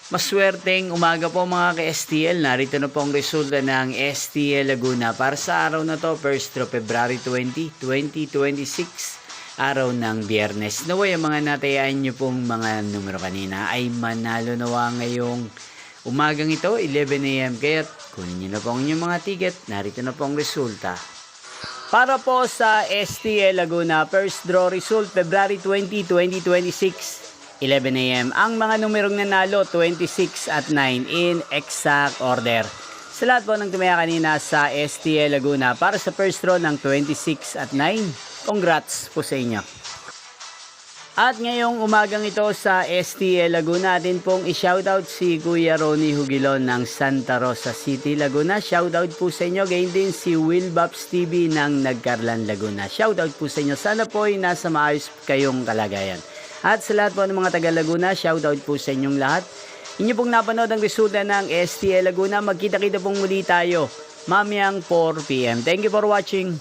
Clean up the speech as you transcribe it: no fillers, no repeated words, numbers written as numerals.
Maswerteng umaga po mga ka-STL. Narito na po ang resulta ng STL Laguna para sa araw na to, 1st of February 2026, araw ng Biyernes. Naway ang mga natayaan nyo pong mga numero kanina ay manalo nawa ngayong umagang ito, 11 AM. Kaya kunin nyo na po ang inyong mga ticket. Narito na po ang resulta. Para po sa STL Laguna, first draw result, February 20, 2026. 11 AM. Ang mga numerong nanalo, 26 at 9 in exact order. Sa lahat po ng tumaya kanina sa STL Laguna para sa first draw ng 26 at 9. Congrats po sa inyo. At ngayong umagang ito sa STL Laguna, atin pong i-shoutout si Kuya Ronnie Hugilon ng Santa Rosa City, Laguna. Shoutout po sa inyo. Gayon din si Will Babs TV ng Nagcarlan, Laguna. Shoutout po sa inyo. Sana po ay nasa maayos kayong kalagayan. At sa lahat po ng mga taga Laguna, shoutout po sa inyong lahat. Inyo pong napanood ang resulta ng STL Laguna. Magkita-kita pong muli tayo mamayang 4 PM. Thank you for watching.